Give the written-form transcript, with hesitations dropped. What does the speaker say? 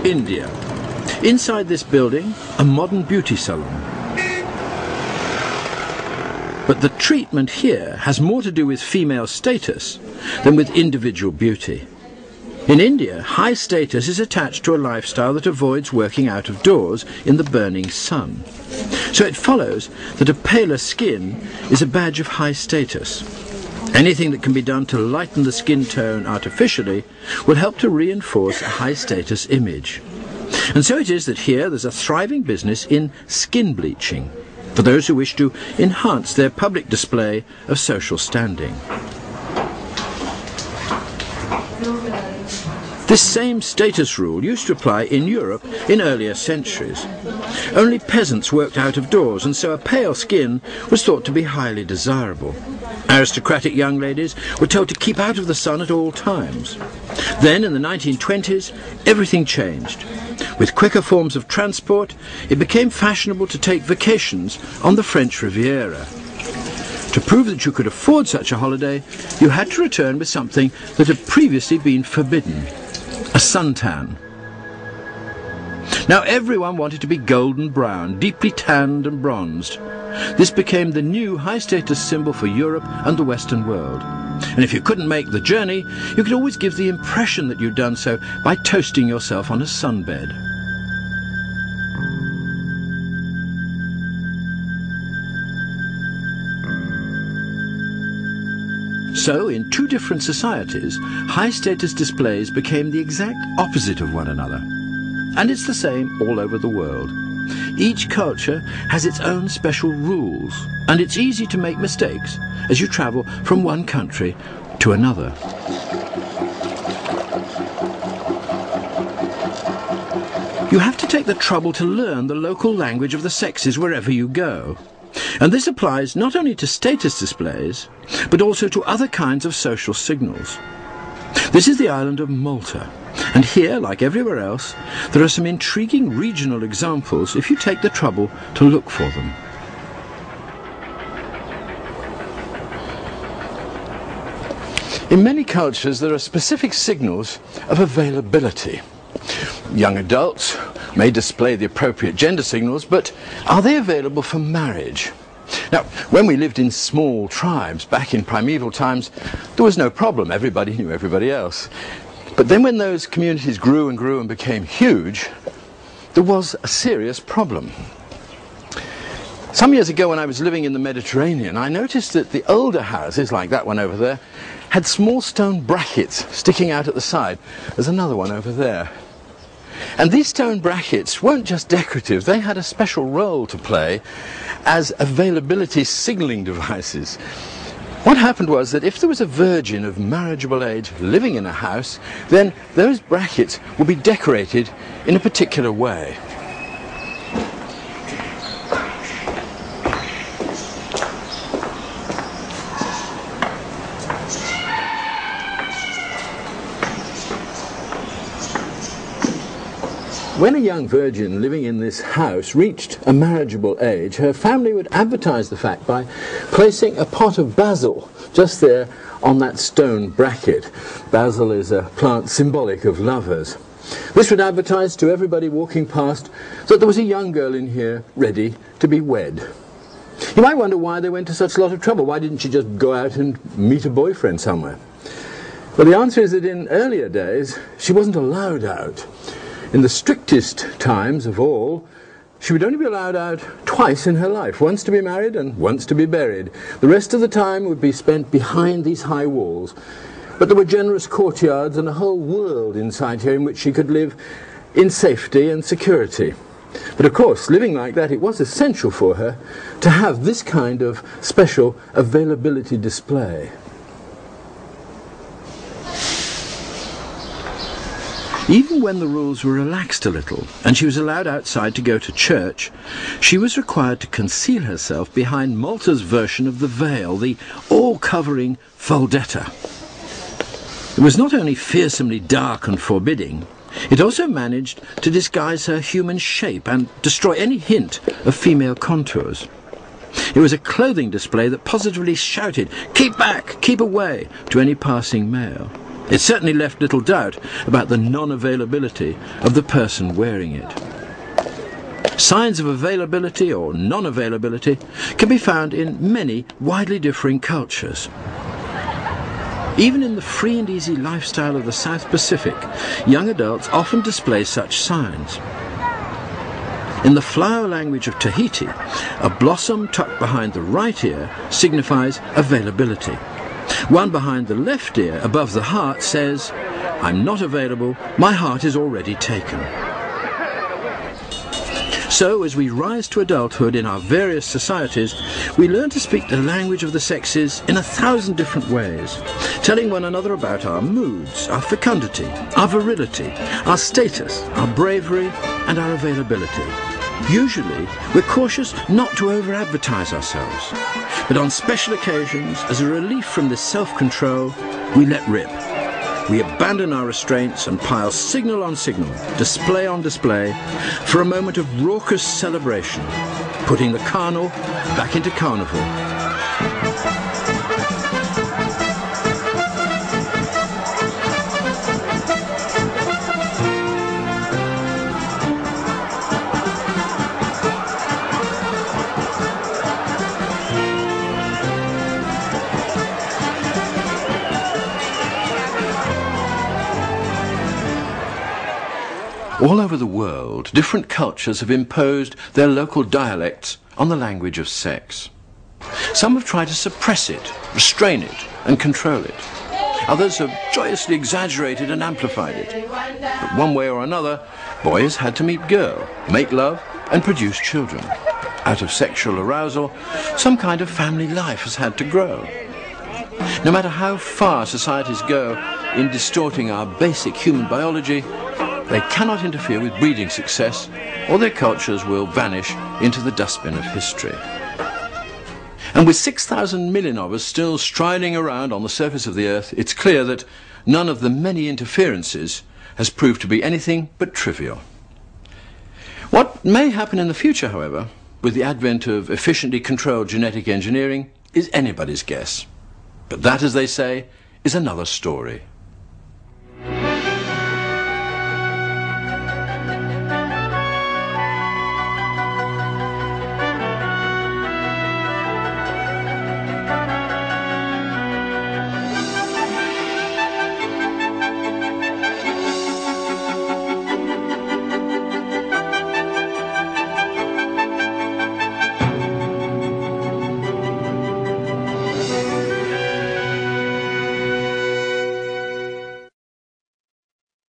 India. Inside this building, a modern beauty salon. But the treatment here has more to do with female status than with individual beauty. In India, high status is attached to a lifestyle that avoids working out of doors in the burning sun. So it follows that a paler skin is a badge of high status. Anything that can be done to lighten the skin tone artificially will help to reinforce a high status image. And so it is that here there's a thriving business in skin bleaching, for those who wish to enhance their public display of social standing. This same status rule used to apply in Europe in earlier centuries. Only peasants worked out of doors, and so a pale skin was thought to be highly desirable. Aristocratic young ladies were told to keep out of the sun at all times. Then, in the 1920s, everything changed. With quicker forms of transport, it became fashionable to take vacations on the French Riviera. To prove that you could afford such a holiday, you had to return with something that had previously been forbidden: a suntan. Now everyone wanted to be golden brown, deeply tanned and bronzed. This became the new high-status symbol for Europe and the Western world. And if you couldn't make the journey, you could always give the impression that you'd done so by toasting yourself on a sunbed. So, in two different societies, high-status displays became the exact opposite of one another. And it's the same all over the world. Each culture has its own special rules, and it's easy to make mistakes as you travel from one country to another. You have to take the trouble to learn the local language of the sexes wherever you go. And this applies not only to status displays, but also to other kinds of social signals. This is the island of Malta, and here, like everywhere else, there are some intriguing regional examples if you take the trouble to look for them. In many cultures, there are specific signals of availability. Young adults may display the appropriate gender signals, but are they available for marriage? Now, when we lived in small tribes back in primeval times, there was no problem. Everybody knew everybody else. But then when those communities grew and grew and became huge, there was a serious problem. Some years ago, when I was living in the Mediterranean, I noticed that the older houses, like that one over there, had small stone brackets sticking out at the side. There's another one over there. And these stone brackets weren't just decorative, they had a special role to play as availability signalling devices. What happened was that if there was a virgin of marriageable age living in a house, then those brackets would be decorated in a particular way. When a young virgin living in this house reached a marriageable age, her family would advertise the fact by placing a pot of basil just there on that stone bracket. Basil is a plant symbolic of lovers. This would advertise to everybody walking past that there was a young girl in here ready to be wed. You might wonder why they went to such a lot of trouble. Why didn't she just go out and meet a boyfriend somewhere? Well, the answer is that in earlier days, she wasn't allowed out. In the strictest times of all, she would only be allowed out twice in her life, once to be married and once to be buried. The rest of the time would be spent behind these high walls. But there were generous courtyards and a whole world inside here in which she could live in safety and security. But of course, living like that, it was essential for her to have this kind of special availability display. Even when the rules were relaxed a little, and she was allowed outside to go to church, she was required to conceal herself behind Malta's version of the veil, the all-covering faldetta. It was not only fearsomely dark and forbidding, it also managed to disguise her human shape and destroy any hint of female contours. It was a clothing display that positively shouted, "Keep back, keep away," to any passing male. It certainly left little doubt about the non-availability of the person wearing it. Signs of availability or non-availability can be found in many widely differing cultures. Even in the free and easy lifestyle of the South Pacific, young adults often display such signs. In the flower language of Tahiti, a blossom tucked behind the right ear signifies availability. One behind the left ear, above the heart, says, "I'm not available, my heart is already taken." So, as we rise to adulthood in our various societies, we learn to speak the language of the sexes in 1,000 different ways, telling one another about our moods, our fecundity, our virility, our status, our bravery, and our availability. Usually, we're cautious not to over-advertise ourselves, but on special occasions, as a relief from this self-control, we let rip. We abandon our restraints and pile signal on signal, display on display, for a moment of raucous celebration, putting the carnal back into carnival. All over the world, different cultures have imposed their local dialects on the language of sex. Some have tried to suppress it, restrain it, and control it. Others have joyously exaggerated and amplified it. But one way or another, boys had to meet girl, make love, and produce children. Out of sexual arousal, some kind of family life has had to grow. No matter how far societies go in distorting our basic human biology, they cannot interfere with breeding success, or their cultures will vanish into the dustbin of history. And with 6,000 million of us still striding around on the surface of the earth, it's clear that none of the many interferences has proved to be anything but trivial. What may happen in the future, however, with the advent of efficiently controlled genetic engineering, is anybody's guess. But that, as they say, is another story.